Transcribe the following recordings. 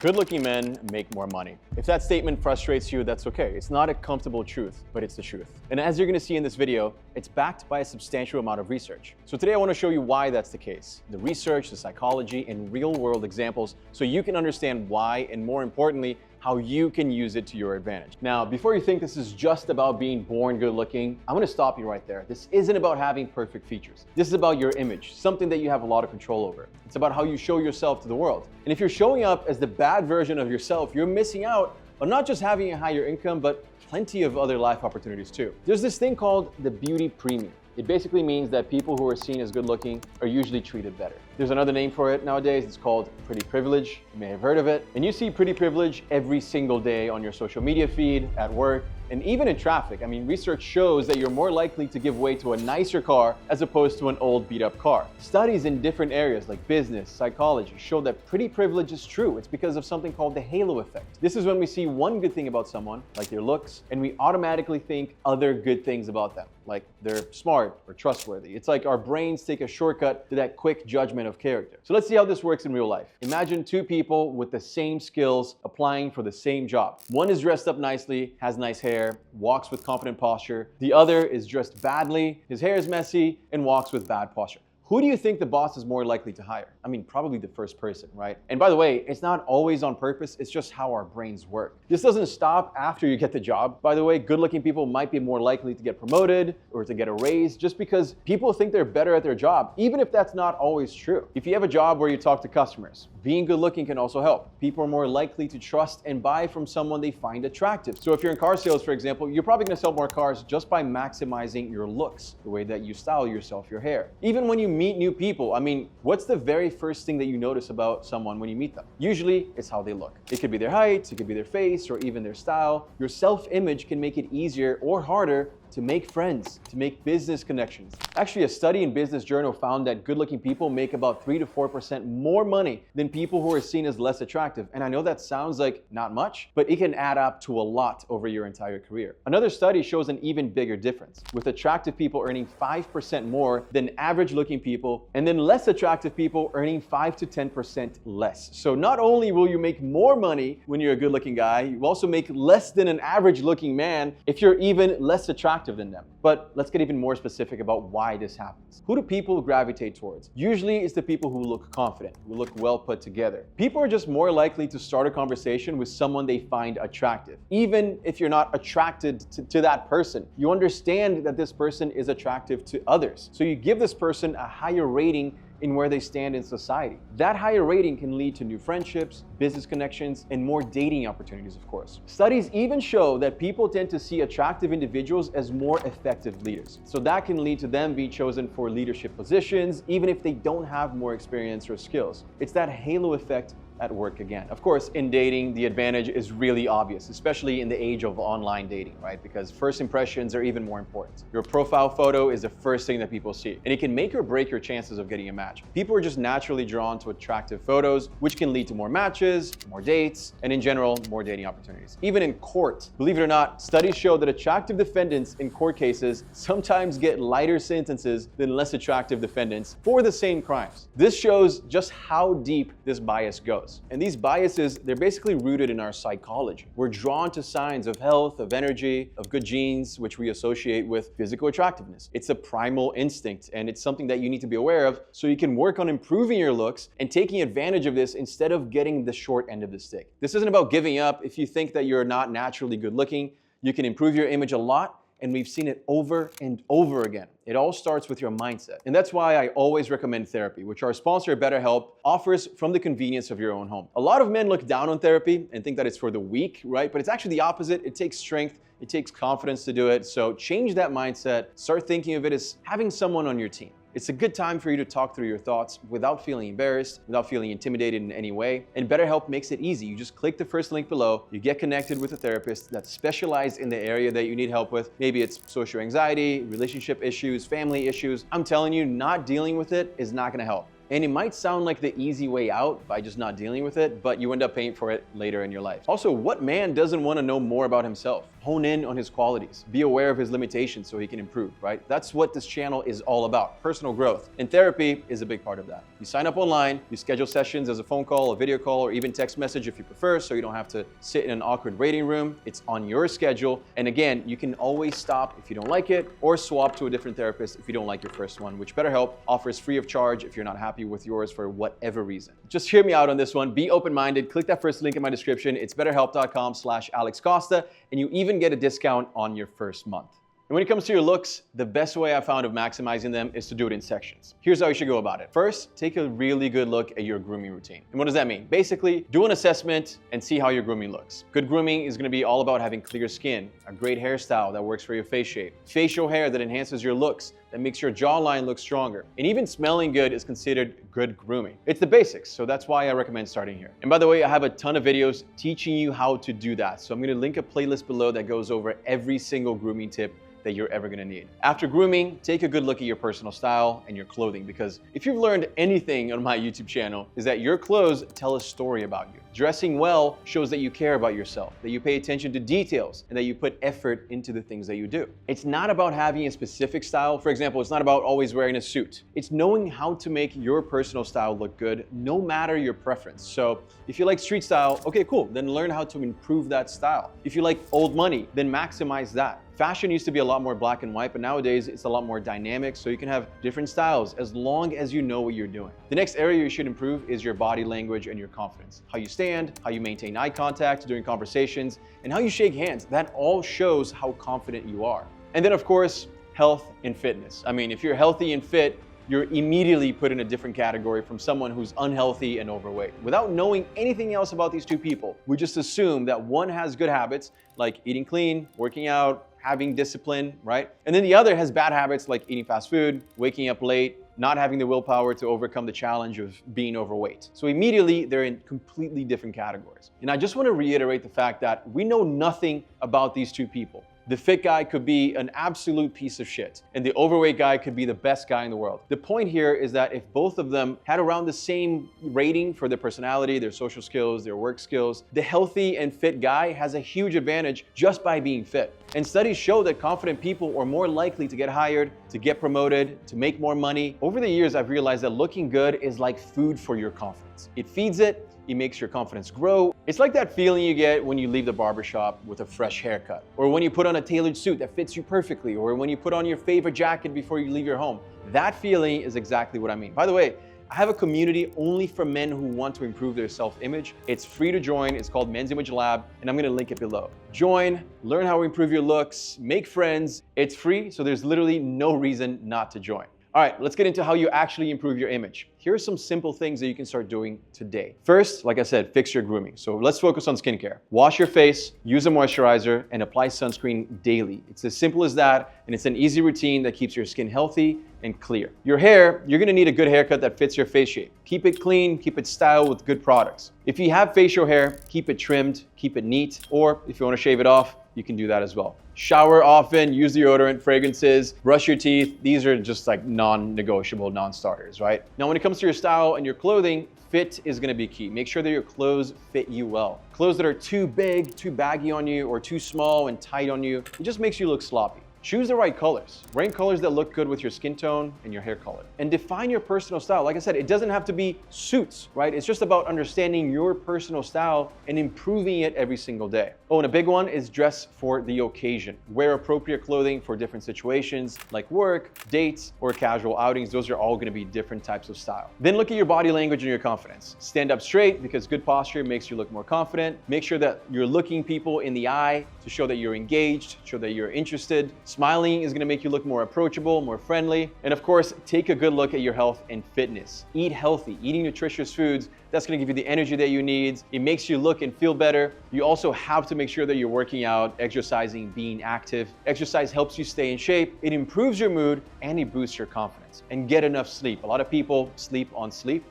Good-looking men make more money. If that statement frustrates you, that's okay. It's not a comfortable truth, but it's the truth. And as you're gonna see in this video, it's backed by a substantial amount of research. So today I wanna show you why that's the case. The research, the psychology, and real-world examples so you can understand why, and more importantly, how you can use it to your advantage. Now, before you think this is just about being born good looking, I'm gonna stop you right there. This isn't about having perfect features. This is about your image, something that you have a lot of control over. It's about how you show yourself to the world. And if you're showing up as the bad version of yourself, you're missing out on not just having a higher income, but plenty of other life opportunities too. There's this thing called the beauty premium. It basically means that people who are seen as good looking are usually treated better. There's another name for it nowadays. It's called pretty privilege. You may have heard of it. And you see pretty privilege every single day on your social media feed, at work, and even in traffic. I mean, research shows that you're more likely to give way to a nicer car as opposed to an old beat up car. Studies in different areas like business, psychology show that pretty privilege is true. It's because of something called the halo effect. This is when we see one good thing about someone, like their looks, and we automatically think other good things about them, like they're smart or trustworthy. It's like our brains take a shortcut to that quick judgment of character. So let's see how this works in real life. Imagine two people with the same skills applying for the same job. One is dressed up nicely, has nice hair, walks with confident posture. The other is dressed badly, his hair is messy, and walks with bad posture. Who do you think the boss is more likely to hire? I mean, probably the first person, right? And by the way, it's not always on purpose, it's just how our brains work. This doesn't stop after you get the job. By the way, good-looking people might be more likely to get promoted or to get a raise just because people think they're better at their job, even if that's not always true. If you have a job where you talk to customers, being good-looking can also help. People are more likely to trust and buy from someone they find attractive. So if you're in car sales, for example, you're probably gonna sell more cars just by maximizing your looks, the way that you style yourself, your hair. Even when you meet new people, I mean, what's the very first thing that you notice about someone when you meet them? Usually, it's how they look. It could be their height, it could be their face, or even their style. Your self-image can make it easier or harder to make friends, to make business connections. Actually, a study in Business Journal found that good-looking people make about 3 to 4% more money than people who are seen as less attractive. And I know that sounds like not much, but it can add up to a lot over your entire career. Another study shows an even bigger difference, with attractive people earning 5% more than average-looking people, and then less attractive people earning 5 to 10% less. So not only will you make more money when you're a good-looking guy, you also make less than an average-looking man if you're even less attractive than them. But let's get even more specific about why this happens. Who do people gravitate towards? Usually it's the people who look confident, who look well put together. People are just more likely to start a conversation with someone they find attractive. Even if you're not attracted to that person, you understand that this person is attractive to others. So you give this person a higher rating in where they stand in society. That higher rating can lead to new friendships, business connections, and more dating opportunities, of course. Studies even show that people tend to see attractive individuals as more effective leaders. So that can lead to them being chosen for leadership positions, even if they don't have more experience or skills. It's that halo effect at work again. Of course, in dating, the advantage is really obvious, especially in the age of online dating, right? Because first impressions are even more important. Your profile photo is the first thing that people see, and it can make or break your chances of getting a match. People are just naturally drawn to attractive photos, which can lead to more matches, more dates, and in general, more dating opportunities. Even in court, believe it or not, studies show that attractive defendants in court cases sometimes get lighter sentences than less attractive defendants for the same crimes. This shows just how deep this bias goes. And these biases, they're basically rooted in our psychology. We're drawn to signs of health, of energy, of good genes, which we associate with physical attractiveness. It's a primal instinct, and it's something that you need to be aware of so you can work on improving your looks and taking advantage of this instead of getting the short end of the stick. This isn't about giving up. If you think that you're not naturally good looking, you can improve your image a lot. And we've seen it over and over again. It all starts with your mindset. And that's why I always recommend therapy, which our sponsor, BetterHelp, offers from the convenience of your own home. A lot of men look down on therapy and think that it's for the weak, right? But it's actually the opposite. It takes strength. It takes confidence to do it. So change that mindset. Start thinking of it as having someone on your team. It's a good time for you to talk through your thoughts without feeling embarrassed, without feeling intimidated in any way. And BetterHelp makes it easy. You just click the first link below, you get connected with a therapist that's specialized in the area that you need help with. Maybe it's social anxiety, relationship issues, family issues. I'm telling you, not dealing with it is not gonna help. And it might sound like the easy way out by just not dealing with it, but you end up paying for it later in your life. Also, what man doesn't want to know more about himself? hone in on his qualities, be aware of his limitations so he can improve, right? That's what this channel is all about, personal growth. And therapy is a big part of that. You sign up online, you schedule sessions as a phone call, a video call, or even text message if you prefer, so you don't have to sit in an awkward waiting room. It's on your schedule. And again, you can always stop if you don't like it, or swap to a different therapist if you don't like your first one, which BetterHelp offers free of charge if you're not happy with yours for whatever reason. Just hear me out on this one. Be open-minded. Click that first link in my description. It's betterhelp.com/Alex Costa, and you even get a discount on your first month. And when it comes to your looks, the best way I found of maximizing them is to do it in sections. Here's how you should go about it. First, take a really good look at your grooming routine. And what does that mean? Basically, do an assessment and see how your grooming looks. Good grooming is gonna be all about having clear skin, a great hairstyle that works for your face shape, facial hair that enhances your looks, that makes your jawline look stronger. And even smelling good is considered good grooming. It's the basics, so that's why I recommend starting here. And by the way, I have a ton of videos teaching you how to do that. So I'm gonna link a playlist below that goes over every single grooming tip that you're ever gonna need. After grooming, take a good look at your personal style and your clothing, because if you've learned anything on my YouTube channel, is that your clothes tell a story about you. Dressing well shows that you care about yourself, that you pay attention to details, and that you put effort into the things that you do. It's not about having a specific style. For example, it's not about always wearing a suit. It's knowing how to make your personal style look good, no matter your preference. So if you like street style, okay, cool, then learn how to improve that style. If you like old money, then maximize that. Fashion used to be a lot more black and white, but nowadays it's a lot more dynamic, so you can have different styles as long as you know what you're doing. The next area you should improve is your body language and your confidence. How you stand, how you maintain eye contact during conversations, and how you shake hands. That all shows how confident you are. And then of course, health and fitness. I mean, if you're healthy and fit, you're immediately put in a different category from someone who's unhealthy and overweight. Without knowing anything else about these two people, we just assume that one has good habits like eating clean, working out, having discipline, right? And then the other has bad habits like eating fast food, waking up late, not having the willpower to overcome the challenge of being overweight. So immediately they're in completely different categories. And I just want to reiterate the fact that we know nothing about these two people. The fit guy could be an absolute piece of shit, and the overweight guy could be the best guy in the world. The point here is that if both of them had around the same rating for their personality, their social skills, their work skills, the healthy and fit guy has a huge advantage just by being fit. And studies show that confident people are more likely to get hired, to get promoted, to make more money. Over the years, I've realized that looking good is like food for your confidence. It feeds it. It makes your confidence grow. It's like that feeling you get when you leave the barbershop with a fresh haircut, or when you put on a tailored suit that fits you perfectly, or when you put on your favorite jacket before you leave your home. That feeling is exactly what I mean. By the way, I have a community only for men who want to improve their self-image. It's free to join. It's called Men's Image Lab, and I'm gonna link it below. Join, learn how to improve your looks, make friends. It's free, so there's literally no reason not to join. All right, let's get into how you actually improve your image. Here are some simple things that you can start doing today. First, like I said, fix your grooming. So let's focus on skincare. Wash your face, use a moisturizer, and apply sunscreen daily. It's as simple as that, and it's an easy routine that keeps your skin healthy and clear. Your hair, you're gonna need a good haircut that fits your face shape. Keep it clean, keep it styled with good products. If you have facial hair, keep it trimmed, keep it neat, or if you wanna shave it off, you can do that as well. Shower often, use deodorant, fragrances, brush your teeth. These are just like non-negotiable, non-starters, right? Now, when it comes to your style and your clothing, fit is gonna be key. Make sure that your clothes fit you well. Clothes that are too big, too baggy on you, or too small and tight on you, it just makes you look sloppy. Choose the right colors. Wearing colors that look good with your skin tone and your hair color. And define your personal style. Like I said, it doesn't have to be suits, right? It's just about understanding your personal style and improving it every single day. Oh, and a big one is dress for the occasion. Wear appropriate clothing for different situations like work, dates, or casual outings. Those are all gonna be different types of style. Then look at your body language and your confidence. Stand up straight because good posture makes you look more confident. Make sure that you're looking people in the eye to show that you're engaged, show that you're interested. Smiling is gonna make you look more approachable, more friendly. And of course, take a good look at your health and fitness. Eat healthy, eating nutritious foods. That's gonna give you the energy that you need. It makes you look and feel better. You also have to make sure that you're working out, exercising, being active. Exercise helps you stay in shape. It improves your mood and it boosts your confidence. And get enough sleep. A lot of people sleep on sleep.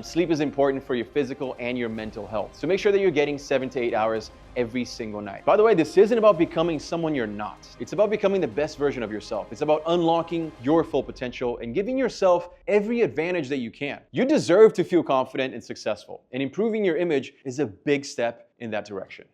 Sleep is important for your physical and your mental health. So make sure that you're getting 7 to 8 hours every single night. By the way, this isn't about becoming someone you're not. It's about becoming the best version of yourself. It's about unlocking your full potential and giving yourself every advantage that you can. You deserve to feel confident and successful, and improving your image is a big step in that direction.